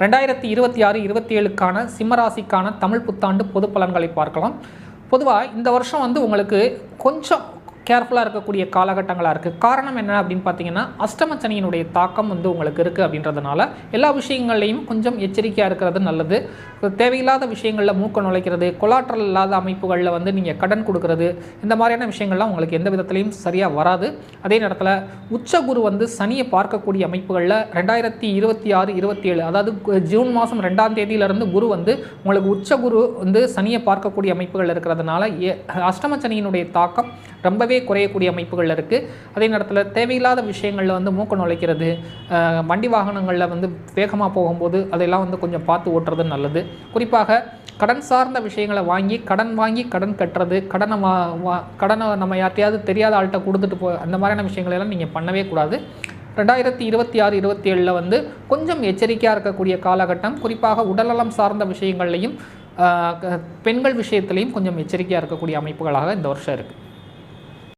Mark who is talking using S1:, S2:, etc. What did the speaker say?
S1: 2026, 27க்கான சிம்மராசிக்கான தமிழ் புத்தாண்டு பொது பலன்களை பார்க்கலாம். பொதுவாக இந்த வருஷம் வந்து உங்களுக்கு கொஞ்சம் கேர்ஃபுல்லாக இருக்கக்கூடிய காலகட்டங்களாக இருக்குது. காரணம் என்ன அப்படின்னு பார்த்தீங்கன்னா, அஷ்டமச்சனியினுடைய தாக்கம் வந்து உங்களுக்கு இருக்குது. அப்படின்றதுனால எல்லா விஷயங்கள்லையும் கொஞ்சம் எச்சரிக்கையாக இருக்கிறது நல்லது. தேவையில்லாத விஷயங்களில் மூக்க நுழைக்கிறது, கொலாட்ரல் இல்லாத அமைப்புகளில் வந்து நீங்கள் கடன் கொடுக்கறது, இந்த மாதிரியான விஷயங்கள்லாம் உங்களுக்கு எந்த விதத்துலையும் சரியாக வராது. அதே நேரத்தில் உச்சகுரு வந்து சனியை பார்க்கக்கூடிய அமைப்புகளில் 2026, 27, அதாவது ஜூன் மாதம் 2ஆம் தேதியிலிருந்து குரு வந்து உங்களுக்கு உச்சகுரு வந்து சனியை பார்க்கக்கூடிய அமைப்புகள் இருக்கிறதுனால அஷ்டமச்சனியினுடைய தாக்கம் ரொம்பவே குறையக்கூடிய அமைப்புகள் இருக்குது. அதே நேரத்தில் தேவையில்லாத விஷயங்களில் வந்து மூக்க நுழைக்கிறது, வண்டி வாகனங்களில் வந்து வேகமாக போகும்போது அதெல்லாம் வந்து கொஞ்சம் பார்த்து ஓட்டுறது நல்லது. குறிப்பாக கடன் சார்ந்த விஷயங்களை வாங்கி கடன் கட்டுறது, கடனை நம்ம யார்ட்டையாவது தெரியாத ஆள்கிட்ட கொடுத்துட்டு அந்த மாதிரியான விஷயங்களெல்லாம் நீங்கள் பண்ணவே கூடாது. 2026, 27 வந்து கொஞ்சம் எச்சரிக்கையாக இருக்கக்கூடிய காலகட்டம். குறிப்பாக உடல்நலம் சார்ந்த விஷயங்கள்லையும் பெண்கள் விஷயத்துலையும் கொஞ்சம் எச்சரிக்கையாக இருக்கக்கூடிய அமைப்புகளாக இந்த வருஷம் இருக்குது.